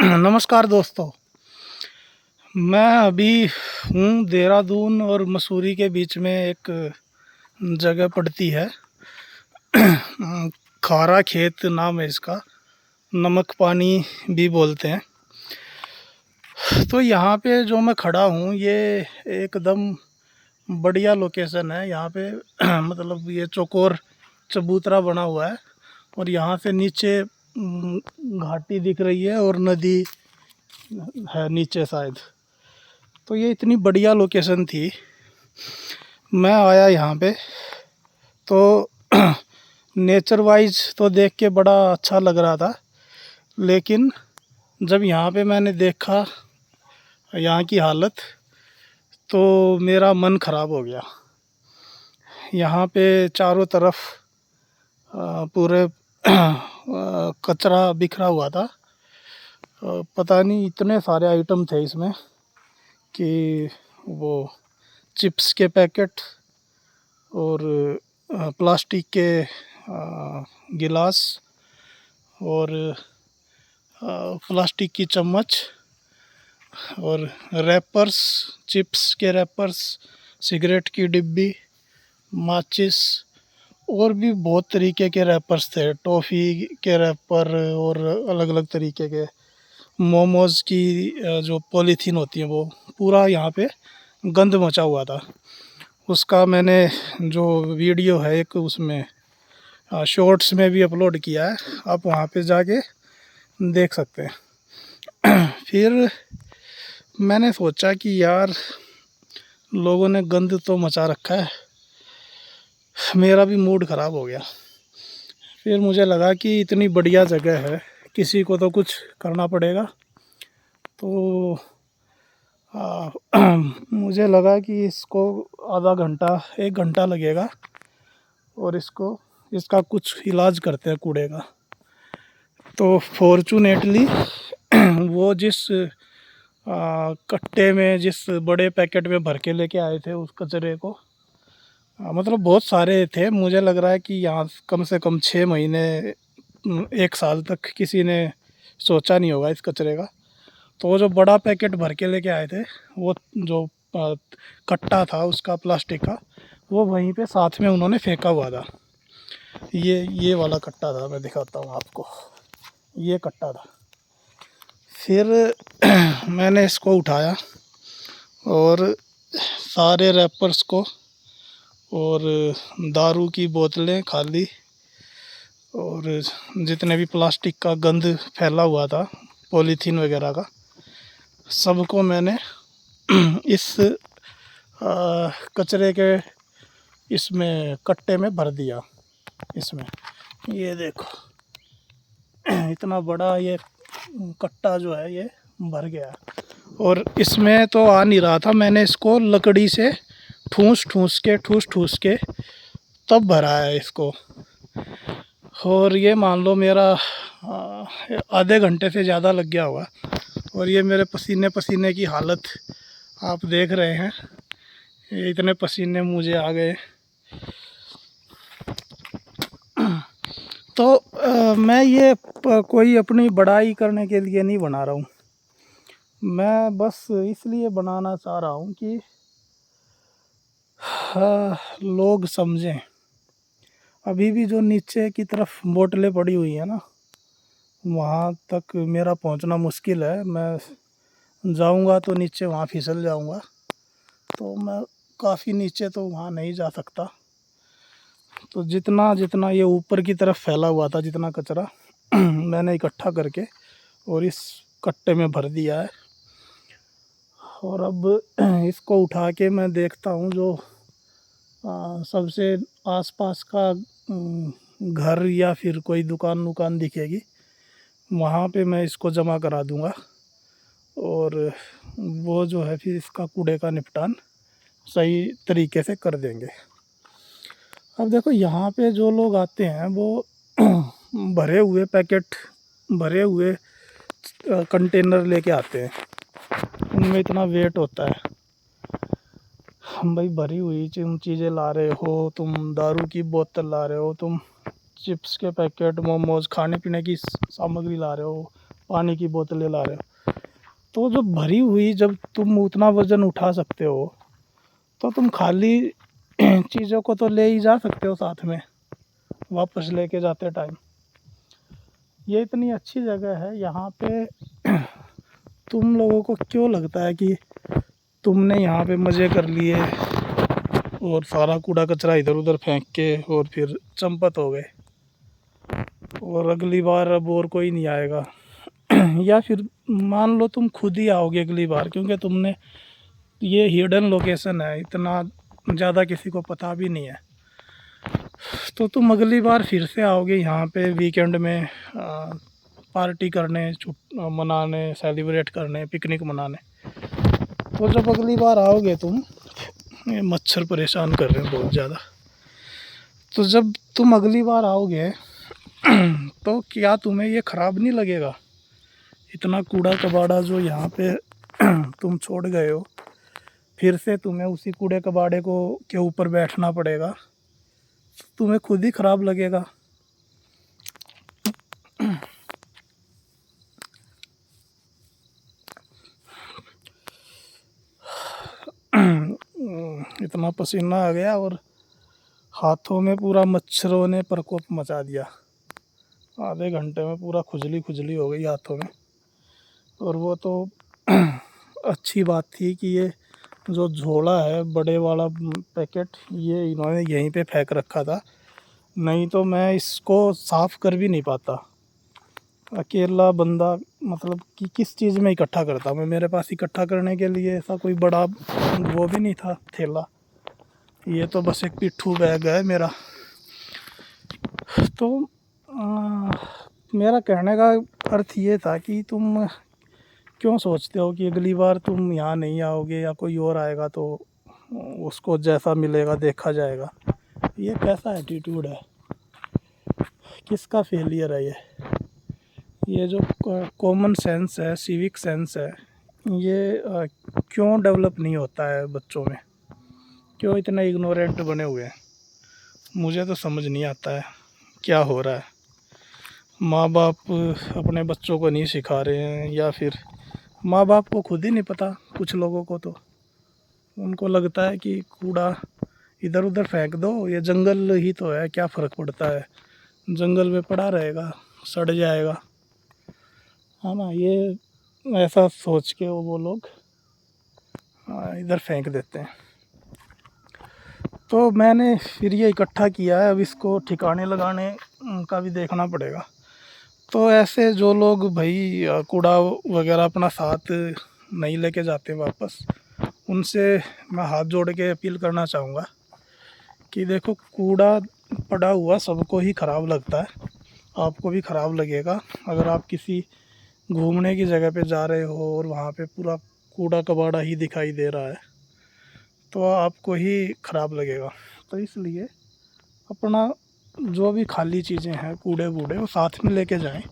नमस्कार दोस्तों। मैं अभी हूँ देहरादून और मसूरी के बीच में एक जगह पड़ती है। खारा खेत नाम है इसका, नमक पानी भी बोलते हैं। तो यहाँ पे जो मैं खड़ा हूँ ये एकदम बढ़िया लोकेशन है। यहाँ पे मतलब ये चौकोर चबूतरा बना हुआ है और यहाँ से नीचे घाटी दिख रही है और नदी है नीचे शायद। तो ये इतनी बढ़िया लोकेशन थी। मैं आया यहाँ पे तो नेचर वाइज तो देख के बड़ा अच्छा लग रहा था, लेकिन जब यहाँ पे मैंने देखा यहाँ की हालत तो मेरा मन ख़राब हो गया। यहाँ पे चारों तरफ पूरे कचरा बिखरा हुआ था। पता नहीं इतने सारे आइटम थे इसमें कि वो चिप्स के पैकेट और प्लास्टिक के गिलास और प्लास्टिक की चम्मच और रैपर्स, चिप्स के रैपर्स, सिगरेट की डिब्बी, माचिस और भी बहुत तरीके के रैपर्स थे। टॉफ़ी के रैपर और अलग अलग तरीके के मोमोज़ की जो पॉलीथीन होती है वो पूरा यहाँ पे गंद मचा हुआ था। उसका मैंने जो वीडियो है एक उसमें शॉर्ट्स में भी अपलोड किया है, आप वहाँ पे जाके देख सकते हैं। फिर मैंने सोचा कि यार लोगों ने गंद तो मचा रखा है, मेरा भी मूड ख़राब हो गया। फिर मुझे लगा कि इतनी बढ़िया जगह है, किसी को तो कुछ करना पड़ेगा। तो मुझे लगा कि इसको आधा घंटा 1 घंटा लगेगा और इसका कुछ इलाज करते हैं कूड़े का। तो फॉर्चुनेटली वो जिस कट्टे में, जिस बड़े पैकेट में भर के लेके आए थे उस कचरे को, मतलब बहुत सारे थे। मुझे लग रहा है कि यहाँ कम से कम 6 महीने 1 साल तक किसी ने सोचा नहीं होगा इस कचरे का। तो वो जो बड़ा पैकेट भर के लेके आए थे, वो जो कट्टा था उसका प्लास्टिक का, वो वहीं पे साथ में उन्होंने फेंका हुआ था। ये वाला कट्टा था, मैं दिखाता हूँ आपको। ये कट्टा था। फिर मैंने इसको उठाया और सारे रैपर्स को और दारू की बोतलें खाली और जितने भी प्लास्टिक का गंद फैला हुआ था, पॉलीथीन वगैरह का, सबको मैंने इस कचरे के इसमें कट्टे में भर दिया। इसमें ये देखो इतना बड़ा ये कट्टा जो है ये भर गया। और इसमें तो आ नहीं रहा था, मैंने इसको लकड़ी से ठूस ठूस के तब भरा है इसको। और ये मान लो मेरा आधे घंटे से ज़्यादा लग गया होगा। और ये मेरे पसीने पसीने की हालत आप देख रहे हैं, ये इतने पसीने मुझे आ गए। तो मैं ये कोई अपनी बड़ाई करने के लिए नहीं बना रहा हूँ, मैं बस इसलिए बनाना चाह रहा हूँ कि लोग समझें। अभी भी जो नीचे की तरफ बोतलें पड़ी हुई हैं ना, वहाँ तक मेरा पहुँचना मुश्किल है। मैं जाऊँगा तो नीचे वहाँ फिसल जाऊँगा, तो मैं काफ़ी नीचे तो वहाँ नहीं जा सकता। तो जितना जितना ये ऊपर की तरफ फैला हुआ था, जितना कचरा मैंने इकट्ठा करके और इस कट्टे में भर दिया है। और अब इसको उठा के मैं देखता हूँ जो सबसे आसपास का घर या फिर कोई दुकान दिखेगी, वहाँ पे मैं इसको जमा करा दूँगा और वो जो है फिर इसका कूड़े का निपटान सही तरीके से कर देंगे। अब देखो यहाँ पे जो लोग आते हैं वो भरे हुए पैकेट, भरे हुए कंटेनर लेके आते हैं, उनमें इतना वेट होता है। हम भाई भरी हुई चीज़ें ला रहे हो, तुम दारू की बोतल ला रहे हो, तुम चिप्स के पैकेट, मोमोज़, खाने पीने की सामग्री ला रहे हो, पानी की बोतलें ला रहे हो, तो जो भरी हुई, जब तुम उतना वज़न उठा सकते हो तो तुम खाली चीज़ों को तो ले ही जा सकते हो साथ में वापस लेके जाते टाइम। ये इतनी अच्छी जगह है, यहाँ पे तुम लोगों को क्यों लगता है कि तुमने यहाँ पे मज़े कर लिए और सारा कूड़ा कचरा इधर उधर फेंक के और फिर चंपत हो गए और अगली बार अब और कोई नहीं आएगा? या फिर मान लो तुम खुद ही आओगे अगली बार, क्योंकि तुमने, ये हिडन लोकेशन है, इतना ज़्यादा किसी को पता भी नहीं है, तो तुम अगली बार फिर से आओगे यहाँ पे वीकेंड में पार्टी करने, मनाने, सेलिब्रेट करने, पिकनिक मनाने। तो जब अगली बार आओगे तुम, ये मच्छर परेशान कर रहे हैं बहुत ज़्यादा, तो जब तुम अगली बार आओगे तो क्या तुम्हें ये ख़राब नहीं लगेगा? इतना कूड़ा कबाड़ा जो यहाँ पे तुम छोड़ गए हो, फिर से तुम्हें उसी कूड़े कबाड़े को के ऊपर बैठना पड़ेगा, तुम्हें खुद ही ख़राब लगेगा। इतना पसीना आ गया और हाथों में पूरा मच्छरों ने प्रकोप मचा दिया। आधे घंटे में पूरा खुजली खुजली हो गई हाथों में। और वो तो अच्छी बात थी कि ये जो झोला है, बड़े वाला पैकेट, ये इन्होंने यहीं पे फेंक रखा था, नहीं तो मैं इसको साफ़ कर भी नहीं पाता। अकेला बंदा मतलब कि किस चीज़ में इकट्ठा करता मैं? मेरे पास इकट्ठा करने के लिए ऐसा कोई बड़ा वो भी नहीं था थैला, ये तो बस एक पिट्ठू बैग है मेरा। तो मेरा कहने का अर्थ ये था कि तुम क्यों सोचते हो कि अगली बार तुम यहाँ नहीं आओगे या कोई और आएगा तो उसको जैसा मिलेगा देखा जाएगा? ये कैसा एटीट्यूड है? किसका फेलियर है ये जो कॉमन सेंस है, सिविक सेंस है, ये क्यों डेवलप नहीं होता है बच्चों में? क्यों इतना इग्नोरेंट बने हुए हैं? मुझे तो समझ नहीं आता है क्या हो रहा है। माँ बाप अपने बच्चों को नहीं सिखा रहे हैं, या फिर माँ बाप को खुद ही नहीं पता। कुछ लोगों को तो उनको लगता है कि कूड़ा इधर उधर फेंक दो, ये जंगल ही तो है, क्या फ़र्क पड़ता है, जंगल में पड़ा रहेगा, सड़ जाएगा, है ना। ये ऐसा सोच के वो लोग इधर फेंक देते हैं। तो मैंने फिर ये इकट्ठा किया है, अब इसको ठिकाने लगाने का भी देखना पड़ेगा। तो ऐसे जो लोग भाई कूड़ा वगैरह अपना साथ नहीं लेके जाते वापस, उनसे मैं हाथ जोड़ के अपील करना चाहूँगा कि देखो, कूड़ा पड़ा हुआ सबको ही ख़राब लगता है, आपको भी ख़राब लगेगा। अगर आप किसी घूमने की जगह पे जा रहे हो और वहाँ पे पूरा कूड़ा कबाड़ा ही दिखाई दे रहा है तो आपको ही ख़राब लगेगा। तो इसलिए अपना जो भी खाली चीज़ें हैं, कूड़े बूड़े, वो साथ में लेके जाएं,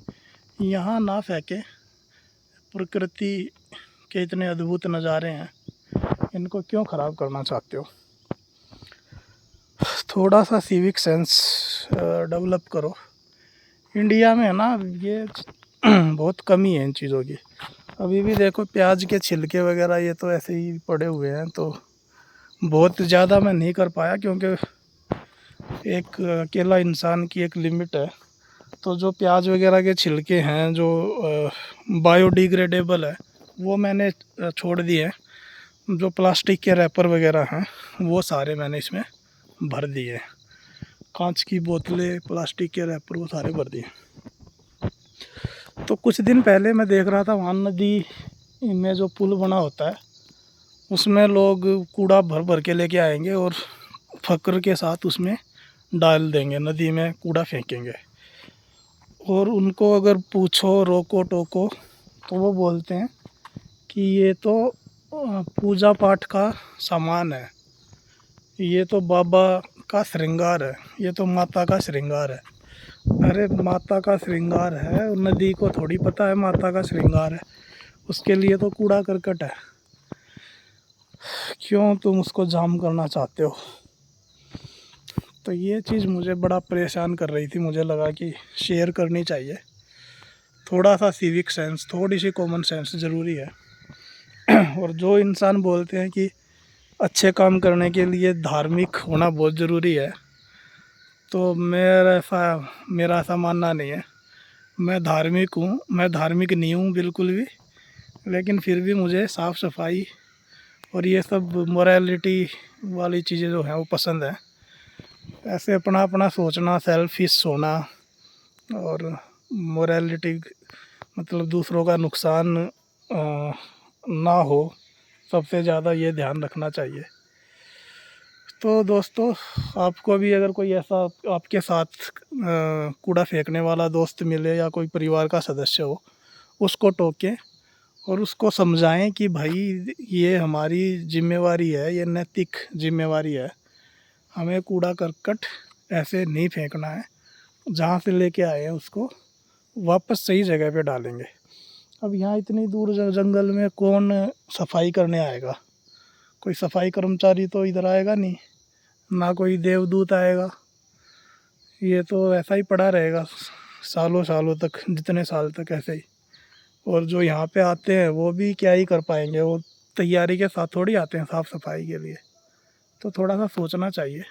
यहाँ ना फेंकें। प्रकृति के इतने अद्भुत नज़ारे हैं, इनको क्यों ख़राब करना चाहते हो? थोड़ा सा सिविक सेंस डेवलप करो। इंडिया में है ना ये बहुत कमी है इन चीज़ों की। अभी भी देखो, प्याज के छिलके वगैरह ये तो ऐसे ही पड़े हुए हैं, तो बहुत ज़्यादा मैं नहीं कर पाया क्योंकि एक अकेला इंसान की एक लिमिट है। तो जो प्याज वगैरह के छिलके हैं जो बायोडिग्रेडेबल है, वो मैंने छोड़ दिए हैं। जो प्लास्टिक के रैपर वगैरह हैं वो सारे मैंने इसमें भर दिए हैं। कांच की बोतलें, प्लास्टिक के रैपर, वो सारे भर दिए। तो कुछ दिन पहले मैं देख रहा था, वहाँ नदी में जो पुल बना होता है उसमें लोग कूड़ा भर भर के लेके आएंगे और फक्र के साथ उसमें डाल देंगे, नदी में कूड़ा फेंकेंगे। और उनको अगर पूछो, रोको टोको, तो वो बोलते हैं कि ये तो पूजा पाठ का सामान है, ये तो बाबा का श्रृंगार है, ये तो माता का श्रृंगार है। अरे माता का श्रृंगार है, नदी को थोड़ी पता है माता का श्रृंगार है, उसके लिए तो कूड़ा करकट है। क्यों तुम उसको जाम करना चाहते हो? तो ये चीज़ मुझे बड़ा परेशान कर रही थी, मुझे लगा कि शेयर करनी चाहिए। थोड़ा सा सिविक सेंस, थोड़ी सी कॉमन सेंस ज़रूरी है। और जो इंसान बोलते हैं कि अच्छे काम करने के लिए धार्मिक होना बहुत ज़रूरी है, तो मेरा ऐसा मानना नहीं है। मैं धार्मिक हूँ, मैं धार्मिक नहीं हूँ बिल्कुल भी, लेकिन फिर भी मुझे साफ़ सफाई और ये सब मोरालिटी वाली चीज़ें जो हैं वो पसंद है। ऐसे अपना अपना सोचना, सेल्फिश होना और मोरालिटी मतलब दूसरों का नुकसान ना हो, सबसे ज़्यादा ये ध्यान रखना चाहिए। तो दोस्तों, आपको भी अगर कोई ऐसा आपके साथ कूड़ा फेंकने वाला दोस्त मिले या कोई परिवार का सदस्य हो, उसको टोकें और उसको समझाएं कि भाई ये हमारी जिम्मेवारी है, ये नैतिक जिम्मेवारी है, हमें कूड़ा करकट ऐसे नहीं फेंकना है, जहाँ से लेके आए हैं उसको वापस सही जगह पे डालेंगे। अब यहाँ इतनी दूर जंगल में कौन सफाई करने आएगा? कोई सफाई कर्मचारी तो इधर आएगा नहीं, ना कोई देवदूत आएगा। ये तो ऐसा ही पड़ा रहेगा सालों सालों तक, जितने साल तक ऐसे ही। और जो यहाँ पे आते हैं वो भी क्या ही कर पाएंगे, वो तैयारी के साथ थोड़ी आते हैं साफ़ सफाई के लिए। तो थोड़ा सा सोचना चाहिए।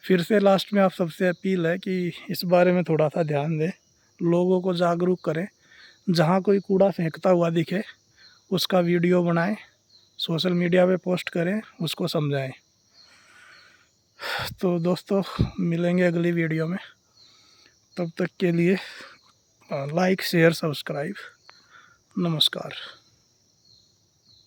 फिर से लास्ट में आप सबसे अपील है कि इस बारे में थोड़ा सा ध्यान दें, लोगों को जागरूक करें। जहाँ कोई कूड़ा फेंकता हुआ दिखे उसका वीडियो बनाएं, सोशल मीडिया पे पोस्ट करें, उसको समझाएं। तो दोस्तों, मिलेंगे अगली वीडियो में। तब तक के लिए लाइक, शेयर, सब्सक्राइब। नमस्कार।